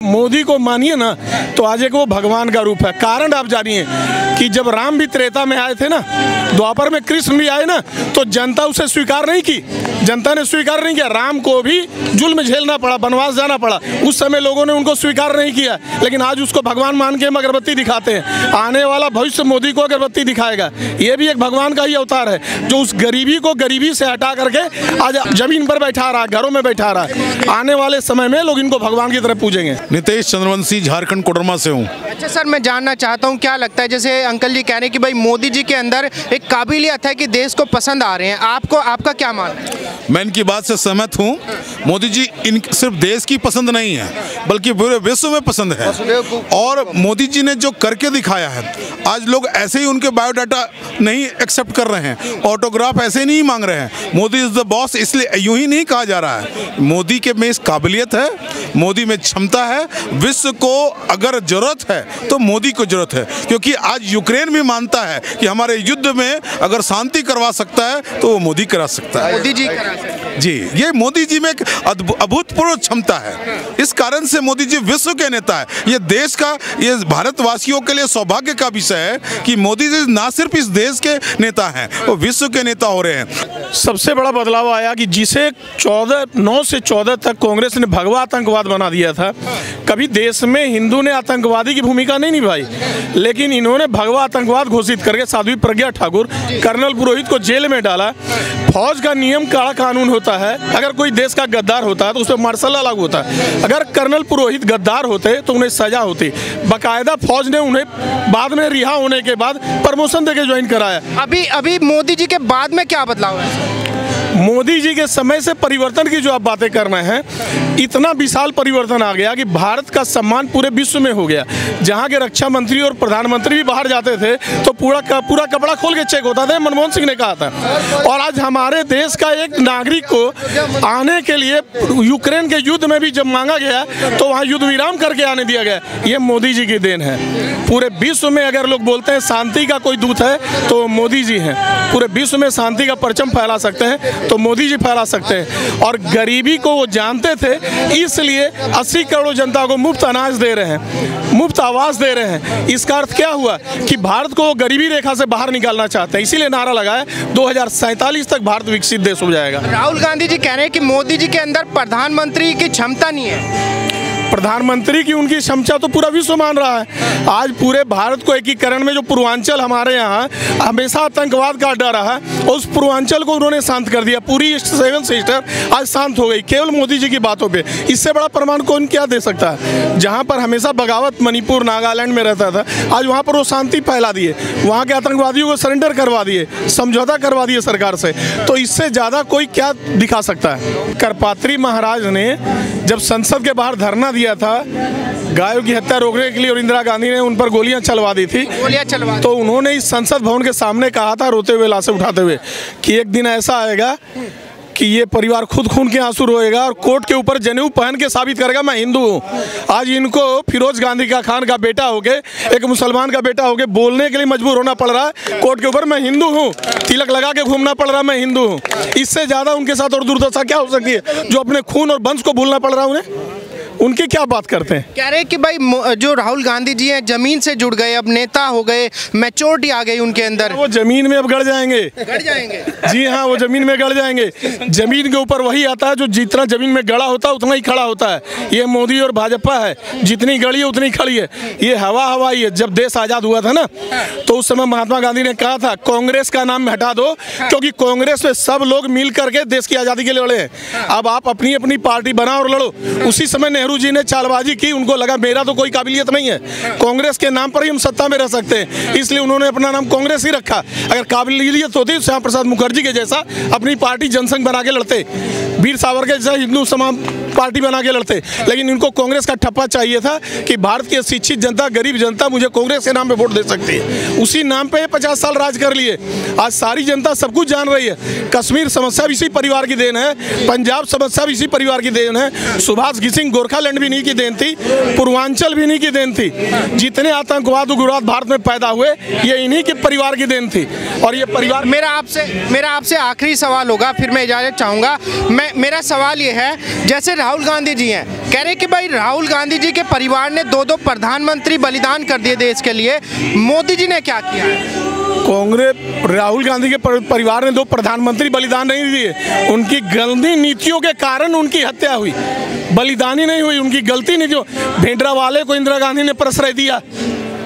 मोदी को मानिए ना तो आज एक वो भगवान का रूप है। कारण आप जानिए कि जब राम भी त्रेता में आए थे ना, द्वापर में कृष्ण भी आए ना, तो जनता उसे स्वीकार नहीं की, जनता ने स्वीकार नहीं किया। राम को भी जुल्म झेलना पड़ा, वनवास जाना पड़ा, उस समय लोगों ने उनको स्वीकार नहीं किया। लेकिन आज उसको भगवान मान के हम अगरबत्ती दिखाते हैं। आने वाला भविष्य मोदी को अगरबत्ती दिखाएगा। ये भी एक भगवान का ही अवतार है, जो उस गरीबी को गरीबी से हटा करके आज जमीन पर बैठा रहा है, घरों में बैठा रहा है। आने वाले समय में लोग इनको भगवान की तरह पूजेंगे। नितेश चंद्रवंशी, झारखंड कोडरमा से हूँ। अच्छा सर, मैं जानना चाहता हूँ, क्या लगता है, जैसे अंकल जी कह रहे हैं कि भाई मोदी जी के अंदर एक काबिलियत है कि देश को पसंद आ रहे हैं, आपका क्या मानना है? मैं इनकी बात से सहमत हूँ। मोदी जी सिर्फ देश की पसंद नहीं है, बल्कि पूरे विश्व में पसंद है। और मोदी जी ने जो करके दिखाया है, आज लोग ऐसे ही उनके बायोडाटा नहीं एक्सेप्ट कर रहे हैं, ऑटोग्राफ ऐसे नहीं मांग रहे हैं। मोदी इज द बॉस, इसलिए यूं ही नहीं कहा जा रहा है। मोदी के में काबिलियत है, मोदी में क्षमता है। विश्व को अगर जरूरत है तो मोदी को जरूरत है, क्योंकि आज यूक्रेन भी मानता है कि हमारे युद्ध में अगर शांति करवा सकता है तो वो मोदी करा सकता है। मोदी जी करा सकते हैं। जी, ये मोदी जी में एक अभूतपूर्व क्षमता है। इस कारण से मोदी जी विश्व के नेता है। ये देश का, ये भारतवासियों के लिए सौभाग्य का विषय है कि मोदी जी ना सिर्फ इस देश के नेता हैं, वो विश्व के नेता हो रहे हैं। सबसे बड़ा बदलाव आया कि जिसे 9 से 14 तक कांग्रेस ने भगवा आतंकवाद बना दिया था। कभी देश में हिंदू ने आतंकवादी की भूमिका नहीं निभाई, लेकिन इन्होंने भगवा आतंकवाद घोषित करके साध्वी प्रज्ञा ठाकुर, कर्नल पुरोहित को जेल में डाला। फौज का नियम कड़ा कानून होता है, अगर कोई देश का गद्दार होता है तो उस पर मार्शल लॉ लागू होता है। अगर कर्नल पुरोहित गद्दार होते तो उन्हें सजा होती। बाकायदा फौज ने उन्हें बाद में रिहा होने के बाद प्रमोशन देके ज्वाइन कराया। अभी मोदी जी के बाद में क्या बदलाव है? मोदी जी के समय से परिवर्तन की जो आप बातें कर रहे हैं, इतना विशाल परिवर्तन आ गया कि भारत का सम्मान पूरे विश्व में हो गया। जहां के रक्षा मंत्री और प्रधानमंत्री भी बाहर जाते थे तो पूरा कपड़ा खोल के चेक होता था, मनमोहन सिंह ने कहा था। और आज हमारे देश का एक नागरिक को आने के लिए यूक्रेन के युद्ध में भी जब मांगा गया तो वहाँ युद्ध विराम करके आने दिया गया। ये मोदी जी की देन है। पूरे विश्व में अगर लोग बोलते हैं शांति का कोई दूत है तो मोदी जी हैं। पूरे विश्व में शांति का परचम फैला सकते हैं तो मोदी जी फैला सकते हैं। और गरीबी को वो जानते थे, इसलिए 80 करोड़ जनता को मुफ्त अनाज दे रहे हैं, मुफ्त आवास दे रहे हैं। इसका अर्थ क्या हुआ कि भारत को गरीबी रेखा से बाहर निकालना चाहते हैं। इसीलिए नारा लगाया 2047 तक भारत विकसित देश हो जाएगा। राहुल गांधी जी कह रहे हैं कि मोदी जी के अंदर प्रधानमंत्री की क्षमता नहीं है। प्रधानमंत्री की उनकी क्षमता तो पूरा विश्व मान रहा है। आज पूरे भारत को एकीकरण में जो पूर्वांचल हमारे यहाँ हमेशा आतंकवाद का अड्डा रहा, उस पूर्वांचल को उन्होंने शांत कर दिया। पूरी 7 सिस्टर आज शांत हो गई केवल मोदी जी की बातों पे। इससे बड़ा प्रमाण कौन क्या दे सकता है? जहाँ पर हमेशा बगावत मणिपुर नागालैंड में रहता था, आज वहाँ पर वो शांति फैला दिए, वहाँ के आतंकवादियों को सरेंडर करवा दिए, समझौता करवा दिए सरकार से। तो इससे ज़्यादा कोई क्या दिखा सकता है? करपात्री महाराज ने जब संसद के बाहर धरना दिया था गायों की हत्या रोकने के लिए और इंदिरा गांधी ने उन पर गोलियां चलवा दी थी, तो उन्होंने इस संसद भवन के सामने कहा था, रोते हुए, लाशें उठाते हुए, कि एक दिन ऐसा आएगा कि ये परिवार खुद खून के आंसू रोएगा और कोर्ट के ऊपर जनेऊ पहन के साबित करेगा मैं हिंदू हूँ। आज इनको फिरोज गांधी का खान का बेटा होके, एक मुसलमान का बेटा होके बोलने के लिए मजबूर होना पड़ रहा है कोर्ट के ऊपर, मैं हिंदू हूँ। तिलक लगा के घूमना पड़ रहा है, मैं हिंदू हूँ। इससे ज़्यादा उनके साथ और दुर्दशा क्या हो सकती है? जो अपने खून और वंश को भूलना पड़ रहा है उन्हें। उनकी क्या बात करते हैं? कह रहे हैं कि भाई जो राहुल गांधी जी हैं जमीन से जुड़ गए, अब नेता हो गए, मैच्योरिटी आ गई उनके अंदर। वो जमीन में अब गड़ जाएंगे। गड़ जाएंगे? जी हाँ, वो जमीन में गड़ जाएंगे। जमीन के ऊपर वही आता है जो जितना जमीन में गड़ा होता है उतना ही खड़ा होता है। ये मोदी और भाजपा है, जितनी गड़ी है उतनी खड़ी है। ये हवा ही है। जब देश आज़ाद हुआ था ना, तो उस समय महात्मा गांधी ने कहा था कांग्रेस का नाम हटा दो, क्योंकि कांग्रेस में सब लोग मिल करके देश की आज़ादी के लिए लड़े हैं। अब आप अपनी अपनी पार्टी बनाओ और लड़ो। उसी समय नेहरू जी ने चालबाजी की, उनको लगा मेरा तो कोई काबिलियत नहीं है, कांग्रेस के नाम पर ही हम सत्ता में रह सकते हैं, इसलिए उन्होंने अपना नाम कांग्रेस ही रखा। अगर काबिलियत होती श्यामा प्रसाद मुखर्जी के जैसा अपनी पार्टी जनसंघ बना के लड़ते, वीर सावरकर जैसा हिंदू समाज पार्टी बना के लड़ते, लेकिन इनको कांग्रेस का ठप्पा चाहिए था कि भारत की शिक्षित जनता, गरीब जनता मुझे कांग्रेस के नाम पे वोट दे सकती है। उसी नाम पे 50 साल राज कर लिए। आज सारी जनता सब कुछ जान रही है। कश्मीर समस्या भी इसी परिवार की देन है, पंजाब समस्या भी इसी परिवार की देन है, सुभाष घिसिंग गोरखालैंड भी नहीं की देन थी, पूर्वांचल भी नहीं की देन थी। जितने आतंकवाद उग्रवाद भारत में पैदा हुए ये इन्हीं के परिवार की देन थी। और ये परिवार मेरा आपसे आखिरी सवाल होगा, फिर मैं इजाजत चाहूँगा। मेरा सवाल ये है, जैसे राहुल गांधी जी हैं, कह रहे कि भाई राहुल गांधी जी के परिवार ने 2-2 प्रधानमंत्री बलिदान कर दिए देश के लिए, मोदी जी ने क्या किया है? कांग्रेस राहुल गांधी के परिवार ने 2 प्रधानमंत्री बलिदान नहीं दिए, उनकी गंदी नीतियों के कारण उनकी हत्या हुई, बलिदानी नहीं हुई, उनकी गलती नीतियों। भिंडरावाले को इंदिरा गांधी ने प्रश्रय दिया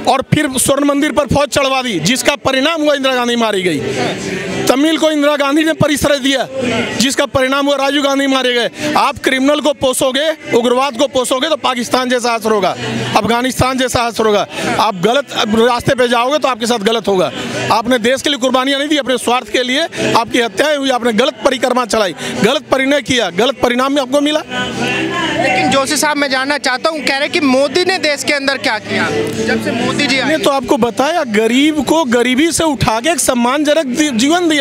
और फिर स्वर्ण मंदिर पर फौज चढ़वा दी, जिसका परिणाम हुआ इंदिरा गांधी मारी गई। तमिल को इंदिरा गांधी ने परिश्रय दिया, जिसका परिणाम हुआ राजीव गांधी मारे गए। आप क्रिमिनल को पोसोगे, उग्रवाद को पोसोगे तो पाकिस्तान जैसा असर होगा, अफगानिस्तान जैसा असर होगा। आप गलत रास्ते पे जाओगे तो आपके साथ गलत होगा। आपने देश के लिए कुर्बानियां नहीं दी, अपने स्वार्थ के लिए आपकी हत्याएं हुई, आपने गलत परिक्रमा चलाई, गलत परिणय किया, गलत परिणाम में आपको मिला। लेकिन जोशी साहब, मैं जानना चाहता हूँ, कह रहे कि मोदी ने देश के अंदर क्या किया जब से मोदी जी आए? तो आपको बताया, गरीब को गरीबी से उठा के एक सम्मानजनक जीवन दिया,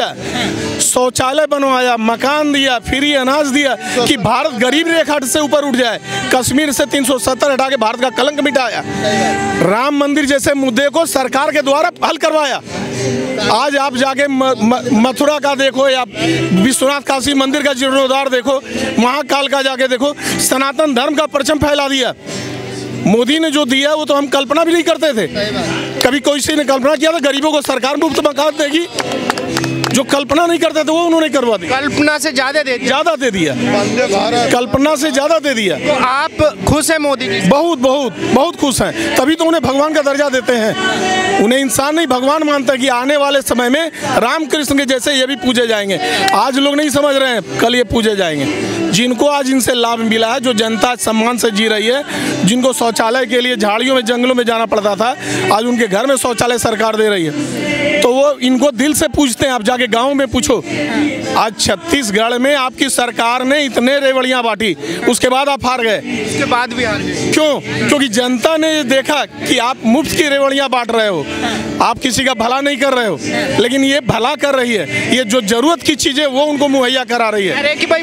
शौचालय बनवाया, मकान दिया, फ्री अनाज दिया कि भारत गरीब रेखा से ऊपर उठ जाए। कश्मीर से 370 हटा के भारत का कलंक मिटाया। राम मंदिर जैसे मुद्दे को सरकार के द्वारा हल करवाया। आज आप जाके मथुरा का देखो या विश्वनाथ काशी मंदिर का जीर्णोद्धार देखो, महाकाल का जाके देखो, सनातन धर्म का परचम फैला दिया। मोदी ने जो दिया वो तो हम कल्पना भी नहीं करते थे। कभी कोई किसी ने कल्पना किया था गरीबों को सरकार मुफ्त मकान देगी? जो कल्पना नहीं करते थे वो उन्होंने करवा दी। कल्पना से ज्यादा दे दिया, कल्पना से ज्यादा दे दिया। तो आप खुश हैं मोदी जी? बहुत बहुत बहुत खुश हैं, तभी तो उन्हें भगवान का दर्जा देते हैं। उन्हें इंसान नहीं भगवान मानता कि आने वाले समय में रामकृष्ण के जैसे ये भी पूजे जाएंगे। आज लोग नहीं समझ रहे हैं, कल ये पूजे जाएंगे। जिनको आज इनसे लाभ मिला है, जो जनता सम्मान से जी रही है, जिनको शौचालय के लिए झाड़ियों में जंगलों में जाना पड़ता था, आज उनके घर में शौचालय सरकार दे रही है, तो वो इनको दिल से पूछते हैं। आप जाके गांव में पूछो, आज छत्तीसगढ़ में आपकी सरकार ने इतने रेवड़ियां बांटी, उसके बाद आप हार गए। उसके बाद भी हार गए क्यों? क्योंकि जनता ने ये देखा कि आप मुफ्त की रेवड़ियां बांट रहे हो, आप किसी का भला नहीं कर रहे हो, लेकिन ये भला कर रही है। ये जो जरूरत की चीजें वो उनको मुहैया करा रही है। अरे कि भाई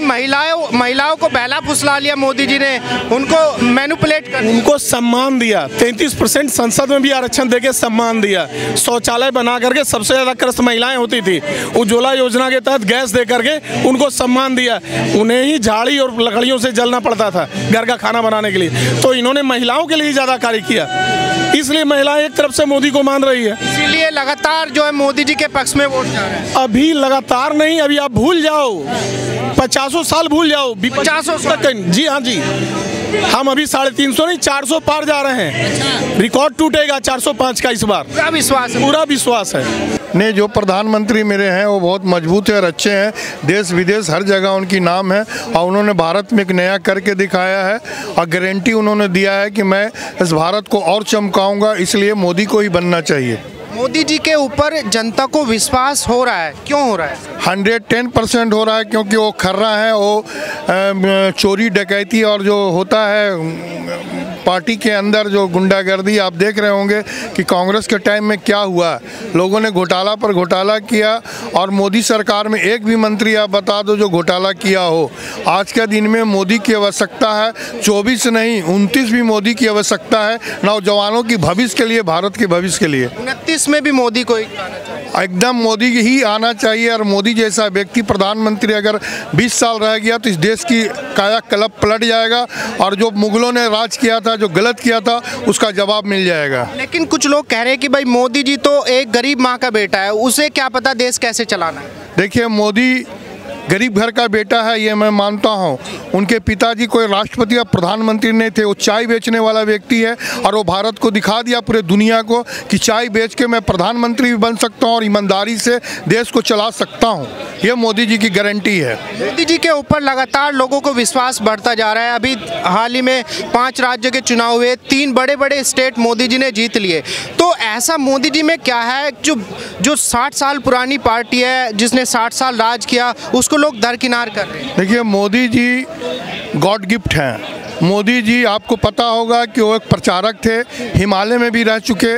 महिलाओं को बहला फुसला लिया मोदी जी ने, उनको मैनिपुलेट कर, उनको सम्मान दिया। 33% संसद में भी आरक्षण देके सम्मान दिया। शौचालय बना करके सबसे ज्यादा क्रस्त महिलाएं होती थी। उज्ज्वला योजना के तहत गैस दे करके उनको सम्मान दिया। उन्हें ही झाड़ी और लकड़ियों से जलना पड़ता था घर का खाना बनाने के लिए, तो इन्होंने महिलाओं के लिए ज्यादा कार्य किया। इसलिए महिलाएं एक तरफ से मोदी को मान रही है, इसीलिए लगातार जो है मोदी जी के पक्ष में वोट जा रहे हैं। अभी लगातार नहीं, अभी आप भूल जाओ, 50 साल भूल जाओ, 50 तक। जी हाँ जी, हम अभी 350 नहीं 400 पार जा रहे हैं। रिकॉर्ड टूटेगा 405 का इस बार। पूरा विश्वास है। ने जो प्रधानमंत्री मेरे हैं वो बहुत मजबूत है और अच्छे हैं। देश विदेश हर जगह उनकी नाम है और उन्होंने भारत में एक नया करके दिखाया है और गारंटी उन्होंने दिया है कि मैं इस भारत को और चमकाऊंगा, इसलिए मोदी को ही बनना चाहिए। मोदी जी के ऊपर जनता को विश्वास हो रहा है, क्यों हो रहा है? 110% हो रहा है, क्योंकि वो खर्रा है, वो चोरी डकैती और जो होता है पार्टी के अंदर जो गुंडागर्दी, आप देख रहे होंगे कि कांग्रेस के टाइम में क्या हुआ। लोगों ने घोटाला पर घोटाला किया और मोदी सरकार में एक भी मंत्री आप बता दो जो घोटाला किया हो। आज के दिन में मोदी की आवश्यकता है, 24 नहीं 29 भी मोदी की आवश्यकता है, नौजवानों की भविष्य के लिए, भारत के भविष्य के लिए। 29 में भी मोदी को एकदम मोदी ही आना चाहिए। और मोदी जैसा व्यक्ति प्रधानमंत्री अगर 20 साल रह गया तो इस देश की कायाकल्प पलट जाएगा और जो मुगलों ने राज किया था, जो गलत किया था, उसका जवाब मिल जाएगा। लेकिन कुछ लोग कह रहे हैं कि भाई मोदी जी तो एक गरीब माँ का बेटा है, उसे क्या पता देश कैसे चलाना है। देखिए, मोदी गरीब घर का बेटा है, ये मैं मानता हूँ। उनके पिताजी कोई राष्ट्रपति या प्रधानमंत्री नहीं थे, वो चाय बेचने वाला व्यक्ति है और वो भारत को दिखा दिया पूरे दुनिया को कि चाय बेच के मैं प्रधानमंत्री भी बन सकता हूँ और ईमानदारी से देश को चला सकता हूँ। ये मोदी जी की गारंटी है। मोदी जी के ऊपर लगातार लोगों को विश्वास बढ़ता जा रहा है। अभी हाल ही में 5 राज्यों के चुनाव हुए, 3 बड़े बड़े स्टेट मोदी जी ने जीत लिए। तो ऐसा मोदी जी में क्या है जो 60 साल पुरानी पार्टी है, जिसने 60 साल राज किया, उसको लोग दरकिनार कर रहे हैं? देखिए, मोदी जी गॉड गिफ्ट हैं। मोदी जी, आपको पता होगा कि वो एक प्रचारक थे, हिमालय में भी रह चुके,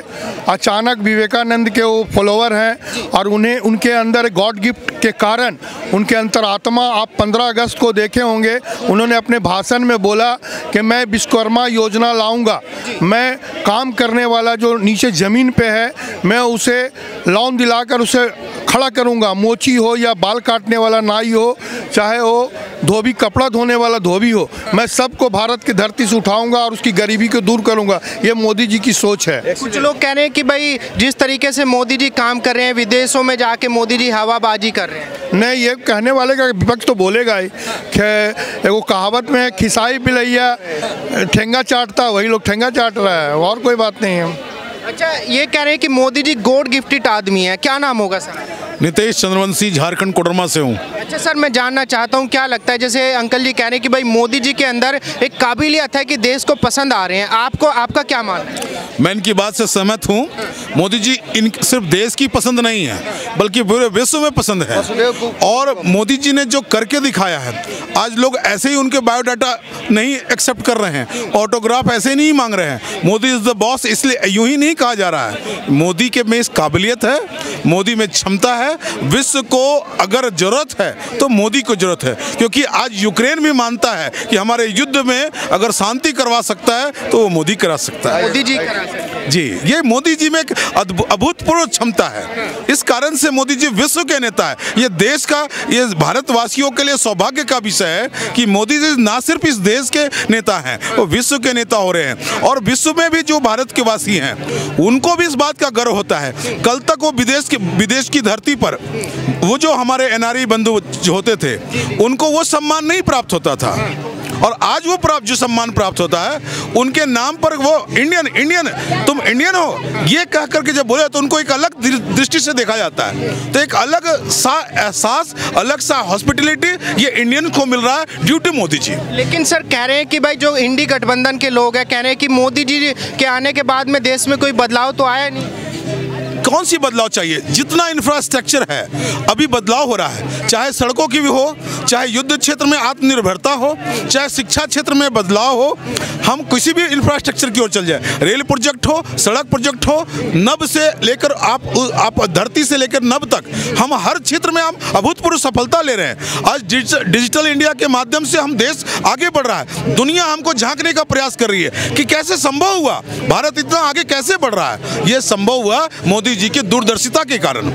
अचानक विवेकानंद के वो फॉलोअर हैं और उन्हें उनके अंदर गॉड गिफ्ट के कारण उनके अंतरात्मा, आप 15 अगस्त को देखे होंगे, उन्होंने अपने भाषण में बोला कि मैं विश्वकर्मा योजना लाऊंगा, मैं काम करने वाला जो नीचे ज़मीन पे है, मैं उसे लोन दिलाकर उसे खड़ा करूँगा, मोची हो या बाल काटने वाला नाई हो, चाहे वो धोबी कपड़ा धोने वाला धोबी हो, मैं सबको भारत की धरती से उठाऊंगा और उसकी गरीबी को दूर करूंगा। ये मोदी जी की सोच है। कुछ लोग कह रहे हैं कि भाई जिस तरीके से मोदी जी काम कर रहे हैं, विदेशों में जाके मोदी जी हवाबाजी कर रहे हैं। नहीं, ये कहने वाले का विपक्ष तो बोलेगा ही। वो कहावत में खिसाई पिलैया ठेंगा चाटता, वही लोग ठेंगा चाट रहा है, और कोई बात नहीं है। अच्छा, ये कह रहे हैं कि मोदी जी गॉड गिफ्टेड आदमी है, क्या नाम होगा सर? नितेश चंद्रवंशी, झारखंड कोडरमा से हूँ। अच्छा सर, मैं जानना चाहता हूँ क्या लगता है, जैसे अंकल जी कह रहे हैं कि भाई मोदी जी के अंदर एक काबिलियत है कि देश को पसंद आ रहे हैं, आपका क्या मानना है? मैं इनकी बात से सहमत हूँ। मोदी जी सिर्फ देश की पसंद नहीं है, बल्कि पूरे विश्व में पसंद है। और मोदी जी ने जो करके दिखाया है, आज लोग ऐसे ही उनके बायोडाटा नहीं एक्सेप्ट कर रहे हैं, ऑटोग्राफ ऐसे नहीं मांग रहे हैं। मोदी इज द बॉस इसलिए यूं ही नहीं कहा जा रहा है। मोदी के में इस काबिलियत है, मोदी में क्षमता है। विश्व को अगर जरूरत है तो मोदी को जरूरत है, क्योंकि आज यूक्रेन भी मानता है कि हमारे युद्ध में अगर शांति करवा सकता है तो वो मोदी करा सकता है। मोदी जी करा सकते हैं। जी, ये मोदी जी में एक अभूतपूर्व क्षमता है। इस कारण से मोदी जी विश्व के नेता है। ये देश का, ये भारतवासियों के लिए सौभाग्य का विषय है कि मोदी जी ना सिर्फ इस देश के नेता हैं, वो विश्व के नेता हो रहे हैं। और विश्व में भी जो भारत के वासी हैं उनको भी इस बात का गर्व होता है। कल तक वो विदेश की धरती पर वो जो हमारे एनआरआई बंधु होते थे, उनको वो सम्मान नहीं प्राप्त होता था, और आज वो जो सम्मान प्राप्त होता है उनके नाम पर, वो इंडियन तुम इंडियन हो ये कह करके जब बोले तो उनको एक अलग दृष्टि से देखा जाता है। तो एक अलग सा एहसास, अलग सा हॉस्पिटलिटी ये इंडियन को मिल रहा है ड्यू टू मोदी जी। लेकिन सर कह रहे हैं कि भाई जो इंडी गठबंधन के लोग हैं, कह रहे हैं कि मोदी जी के आने के बाद में देश में कोई बदलाव तो आया नहीं। कौन सी बदलाव चाहिए? जितना इंफ्रास्ट्रक्चर है अभी बदलाव हो रहा है, चाहे सड़कों की भी हो, चाहे युद्ध क्षेत्र में आत्मनिर्भरता हो, चाहे शिक्षा क्षेत्र में बदलाव हो, हम किसी भी इंफ्रास्ट्रक्चर की ओर चल जाए, रेल प्रोजेक्ट हो, सड़क प्रोजेक्ट हो, नभ से लेकर आप धरती से लेकर नभ तक, हम हर क्षेत्र में हम अभूतपूर्व सफलता ले रहे हैं। आज डिजिटल इंडिया के माध्यम से हम देश आगे बढ़ रहा है। दुनिया हमको झांकने का प्रयास कर रही है कि कैसे संभव हुआ, भारत इतना आगे कैसे बढ़ रहा है। ये संभव हुआ मोदी जी की दूरदर्शिता के कारण।